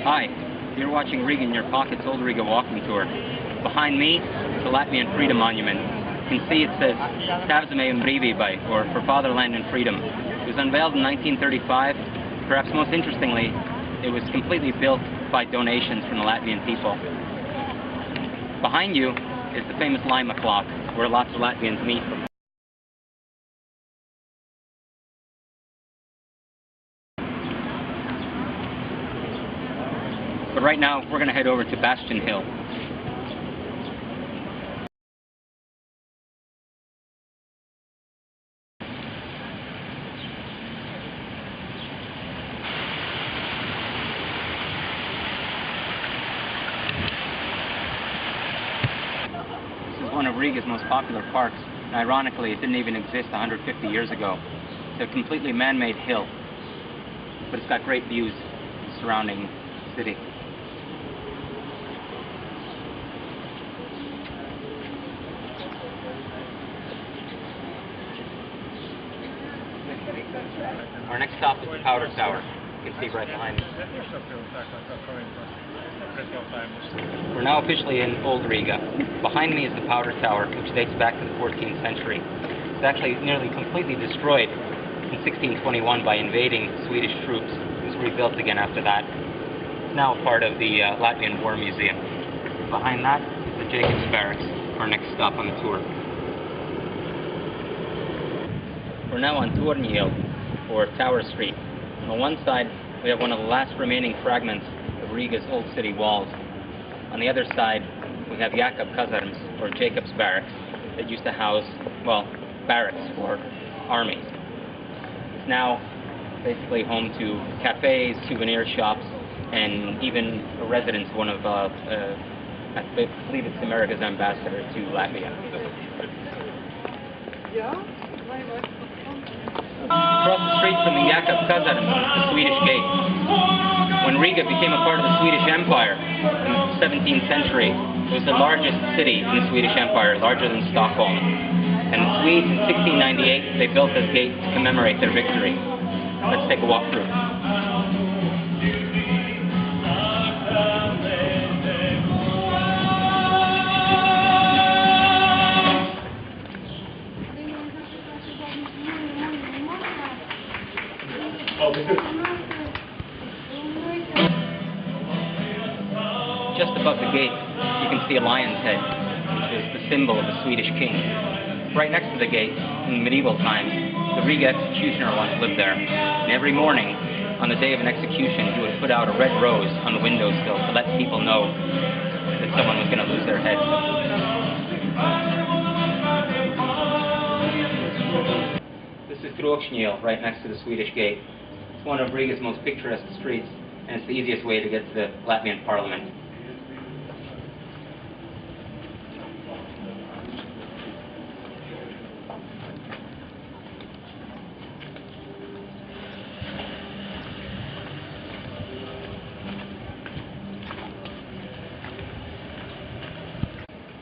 Hi, you're watching Riga in Your Pocket's Old Riga Walking Tour. Behind me is the Latvian Freedom Monument. You can see it says Tēvzeme un brīvībai, or for Fatherland and Freedom. It was unveiled in 1935. Perhaps most interestingly, it was completely built by donations from the Latvian people. Behind you is the famous Laima clock, where lots of Latvians meet. But right now, we're going to head over to Bastion Hill. This is one of Riga's most popular parks, and ironically, it didn't even exist 150 years ago. It's a completely man-made hill, but it's got great views of the surrounding city. Our next stop is the Powder Tower. You can see right behind me. We're now officially in Old Riga. Behind me is the Powder Tower, which dates back to the 14th century. It's actually nearly completely destroyed in 1621 by invading Swedish troops. It was rebuilt again after that. It's now part of the Latvian War Museum. Behind that is the Jacobs Barracks, our next stop on the tour. We're now on Torņiela, or Tower Street. On one side, we have one of the last remaining fragments of Riga's old city walls. On the other side, we have Jākab Kazarms, or Jacob's Barracks, that used to house, well, barracks for armies. It's now basically home to cafes, souvenir shops, and even a residence, one of, I believe it's America's ambassador to Latvia. Across the street from the Jākab Kazarms is the Swedish Gate. When Riga became a part of the Swedish Empire in the 17th century, it was the largest city in the Swedish Empire, larger than Stockholm. And the Swedes in 1698, they built this gate to commemorate their victory. Let's take a walk through. Just above the gate, you can see a lion's head, which is the symbol of the Swedish king. Right next to the gate, in medieval times, the Riga executioner once lived there. And every morning, on the day of an execution, he would put out a red rose on the windowsill to let people know that someone was going to lose their head. This is Trokšņiela, right next to the Swedish gate. It's one of Riga's most picturesque streets, and it's the easiest way to get to the Latvian Parliament.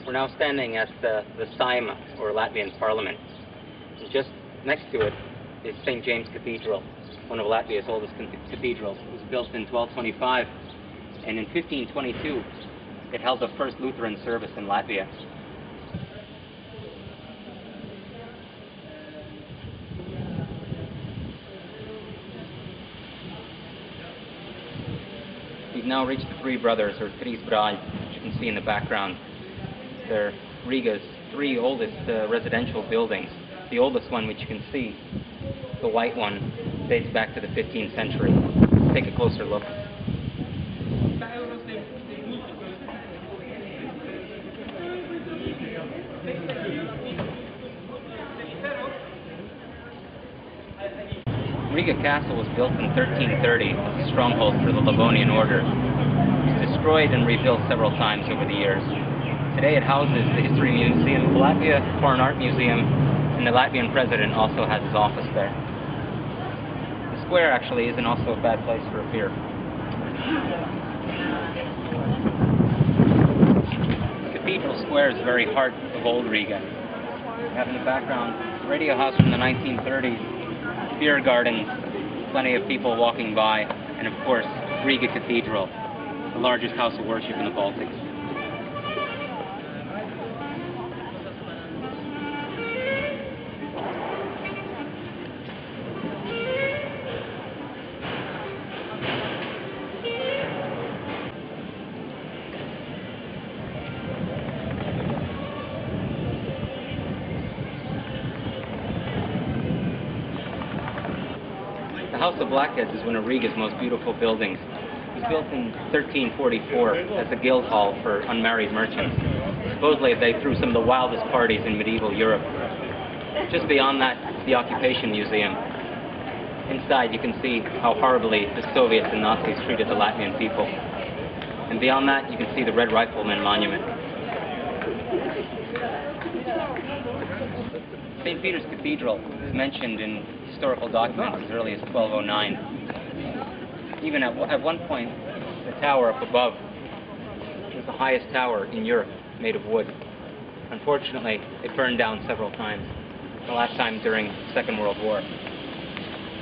We're now standing at the Saeima, or Latvian Parliament. And just next to it is St. James Cathedral, one of Latvia's oldest cathedrals. It was built in 1225, and in 1522, it held the first Lutheran service in Latvia. We've now reached the Three Brothers, or Trīs brāļi, which you can see in the background. They're Riga's three oldest residential buildings. The oldest one, which you can see, the white one, dates back to the 15th century. Let's take a closer look. Riga Castle was built in 1330 as a stronghold for the Livonian order. It was destroyed and rebuilt several times over the years. Today it houses the History Museum, the Latvia Foreign Art Museum, and the Latvian president also has his office there. The square actually isn't also a bad place for a beer. The Cathedral Square is the very heart of Old Riga. We have in the background a radio house from the 1930s, beer gardens, plenty of people walking by, and of course, Riga Cathedral, the largest house of worship in the Baltics. The House of Blackheads is one of Riga's most beautiful buildings. It was built in 1344 as a guild hall for unmarried merchants. Supposedly they threw some of the wildest parties in medieval Europe. Just beyond that, the Occupation Museum. Inside you can see how horribly the Soviets and Nazis treated the Latvian people. And beyond that, you can see the Red Rifleman Monument. St. Peter's Cathedral is mentioned in historical documents as early as 1209. Even at one point, the tower up above was the highest tower in Europe, made of wood. Unfortunately, it burned down several times, the last time during the Second World War.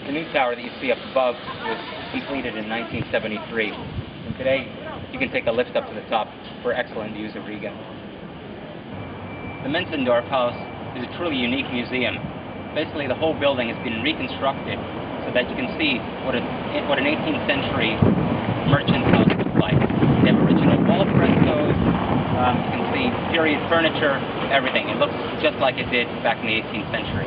The new tower that you see up above was completed in 1973, and today you can take a lift up to the top for excellent views of Riga. The Menzendorf House is a truly unique museum. Basically, the whole building has been reconstructed so that you can see what an 18th century merchant's house looked like. They have original wall frescoes, you can see period furniture, everything. It looks just like it did back in the 18th century.